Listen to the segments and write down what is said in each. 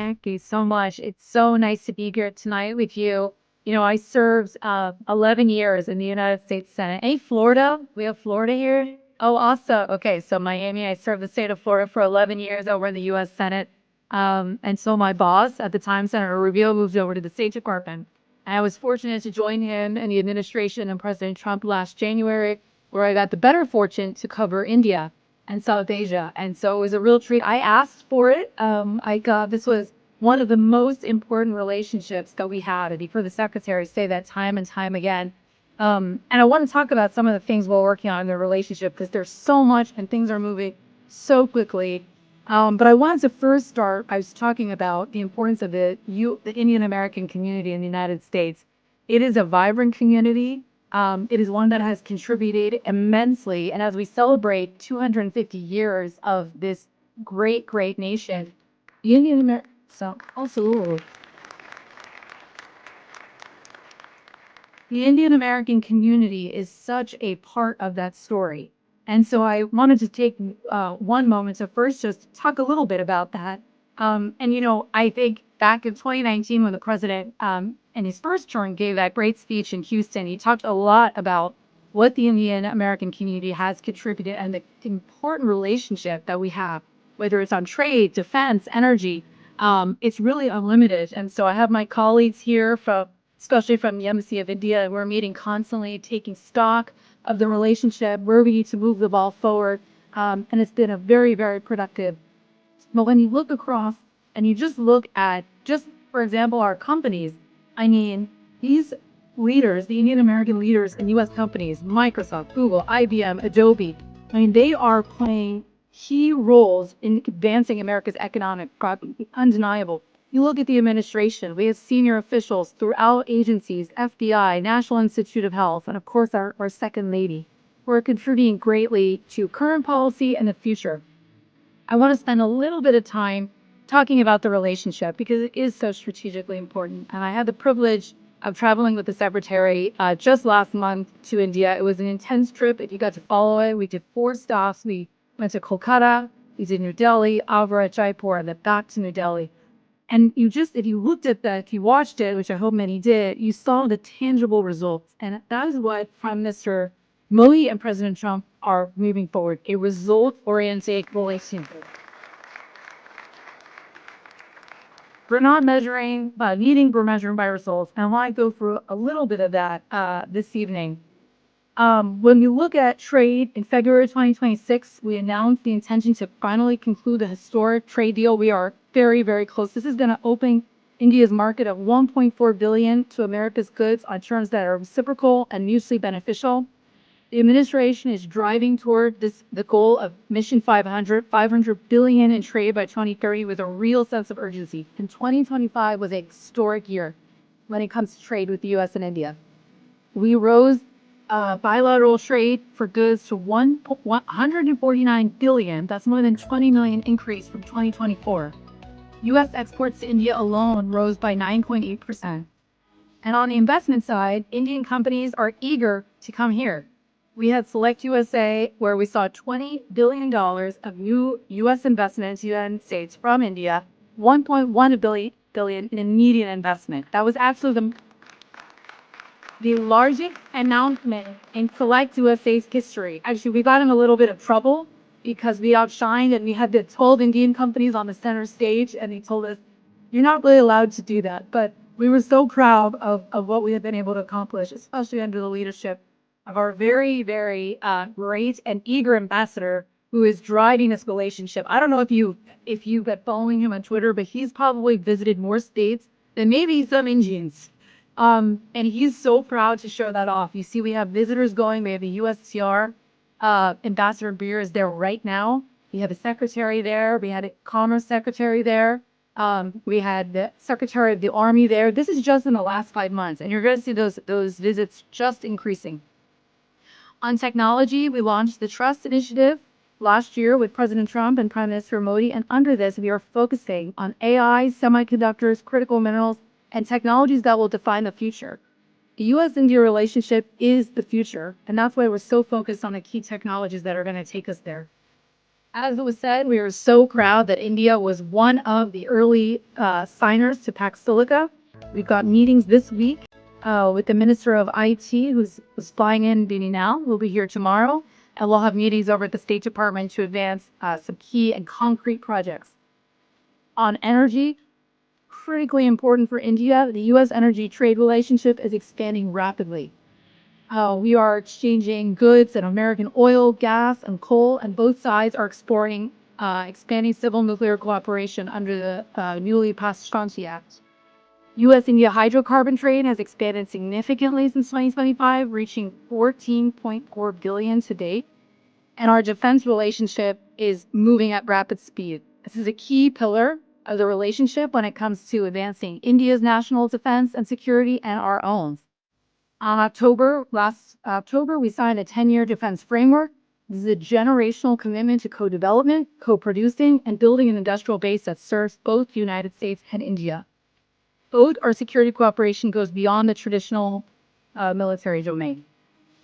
Thank you so much. It's so nice to be here tonight with you. I served 11 years in the United States Senate. Hey, Florida? We have Florida here? Oh, awesome. Okay, so Miami, I served the state of Florida for 11 years over in the U.S. Senate. And so my boss at the time, Senator Rubio, moved over to the State Department. And I was fortunate to join him in the administration and President Trump last January, where I got the better fortune to cover India and South Asia. And so it was a real treat. I asked for it. This was one of the most important relationships that we had. And you've heard the secretary say that time and time again. And I want to talk about some of the things we're working on in the relationship because there's so much and things are moving so quickly. But I wanted to first start, I was talking about the importance of the Indian American community in the United States. It is a vibrant community. It is one that has contributed immensely. And as we celebrate 250 years of this great, great nation, the Indian American, so also the Indian American community is such a part of that story. And so I wanted to take one moment to first just talk a little bit about that. I think back in 2019 when the president in his first term gave that great speech in Houston, he talked a lot about what the Indian American community has contributed and the important relationship that we have, whether it's on trade, defense, energy. It's really unlimited. And so I have my colleagues here especially from the Embassy of India. We're meeting constantly, taking stock of the relationship, where we need to move the ball forward. And it's been a very, very productive. But when you look across and you just look at, for example, our companies, I mean, these leaders, the Indian American leaders in U.S. companies, Microsoft, Google, IBM, Adobe, I mean, they are playing key roles in advancing America's economic progress, undeniable. You look at the administration, we have senior officials throughout agencies, FBI, National Institute of Health, and of course our second lady, who are contributing greatly to current policy and the future. I want to spend a little bit of time talking about the relationship because it is so strategically important. And I had the privilege of traveling with the secretary just last month to India. It was an intense trip. If you got to follow it, we did 4 stops. We went to Kolkata, we did New Delhi, Agra, Jaipur, and then back to New Delhi. And if you looked at that, if you watched it, which I hope many did, you saw the tangible results. And that is what Prime Minister Modi and President Trump are moving forward, a result-oriented relationship. We're not measuring by leading, we're measuring by results. And I want to go through a little bit of that this evening. When you look at trade, in February 2026, we announced the intention to finally conclude a historic trade deal. We are very, very close. This is going to open India's market of $1.4 billion to America's goods on terms that are reciprocal and mutually beneficial. The administration is driving toward the goal of Mission 500, $500 billion in trade by 2030 with a real sense of urgency. And 2025 was a historic year when it comes to trade with the U.S. and India. We rose bilateral trade for goods to $149 billion. That's more than 20 million increase from 2024. U.S. exports to India alone rose by 9.8%. And on the investment side, Indian companies are eager to come here. We had Select USA, where we saw $20 billion of new U.S. investment in the United States from India, $1.1 billion in immediate investment. That was actually the largest announcement in Select USA's history. Actually, we got in a little bit of trouble because we outshined and we had the 12 Indian companies on the center stage, and they told us, you're not really allowed to do that. But we were so proud of what we have been able to accomplish, especially under the leadership of our very, very great and eager ambassador who is driving this relationship. I don't know if you've been following him on Twitter, but he's probably visited more states than maybe some Indians. And he's so proud to show that off. You see, we have visitors going. We have the USTR. Ambassador Beer is there right now. We have a secretary there. We had a commerce secretary there. We had the secretary of the Army there. This is just in the last 5 months. And you're going to see those visits just increasing. On technology, we launched the Trust Initiative last year with President Trump and Prime Minister Modi. And under this, we are focusing on AI, semiconductors, critical minerals, and technologies that will define the future. The U.S.-India relationship is the future, and that's why we're so focused on the key technologies that are going to take us there. As it was said, we are so proud that India was one of the early signers to Pax Silica. We've got meetings this week with the Minister of IT, who's flying in Bini now. We'll be here tomorrow, and we'll have meetings over at the State Department to advance some key and concrete projects. On energy, critically important for India, the U.S. energy trade relationship is expanding rapidly. We are exchanging goods and American oil, gas, and coal, and both sides are exploring expanding civil nuclear cooperation under the newly passed Shanti Act. U.S.-India hydrocarbon trade has expanded significantly since 2025, reaching $14.4 billion to date, and our defense relationship is moving at rapid speed. This is a key pillar of the relationship when it comes to advancing India's national defense and security and our own. Last October, we signed a 10-year defense framework. This is a generational commitment to co-development, co-producing, and building an industrial base that serves both the United States and India. Both our security cooperation goes beyond the traditional military domain.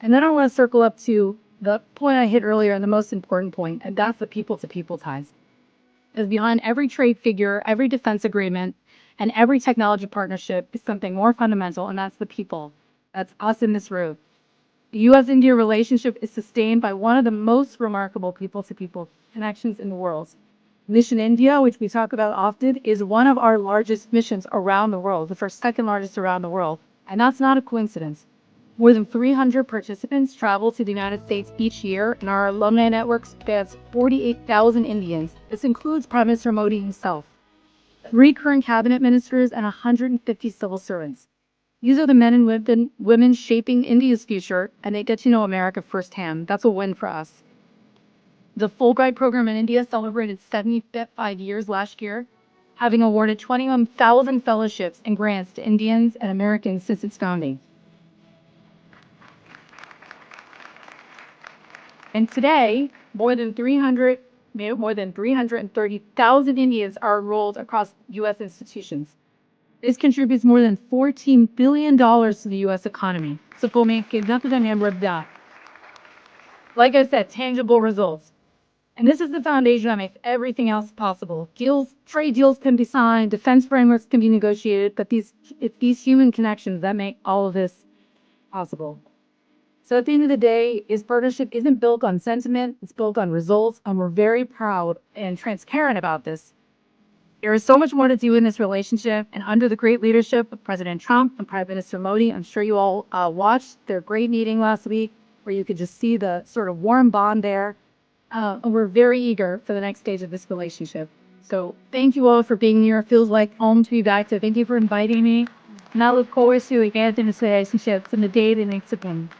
And then I want to circle up to the point I hit earlier, and the most important point, and that's the people-to-people ties. Because behind every trade figure, every defense agreement, and every technology partnership is something more fundamental, and that's the people. That's us in this room. The U.S.-India relationship is sustained by one of the most remarkable people-to-people connections in the world. Mission India, which we talk about often, is one of our largest missions around the world, the first second largest around the world. And that's not a coincidence. More than 300 participants travel to the United States each year, and our alumni network spans 48,000 Indians. This includes Prime Minister Modi himself, 3 current cabinet ministers, and 150 civil servants. These are the men and women shaping India's future, and they get to know America firsthand. That's a win for us. The Fulbright program in India celebrated 75 years last year, having awarded 21,000 fellowships and grants to Indians and Americans since its founding. And today, more than 330,000 Indians are enrolled across U.S. institutions. This contributes more than $14 billion to the U.S. economy. Like I said, tangible results. And this is the foundation that makes everything else possible. Trade deals can be signed, defense frameworks can be negotiated, but it's these human connections that make all of this possible. So at the end of the day, this partnership isn't built on sentiment, it's built on results, and we're very proud and transparent about this. There is so much more to do in this relationship, and under the great leadership of President Trump and Prime Minister Modi, I'm sure you all watched their great meeting last week, where you could just see the sort of warm bond there. And we're very eager for the next stage of this relationship. So thank you all for being here. It feels like home to be back. So thank you for inviting me. And I look forward to advancing this relationship in the day that needs to come.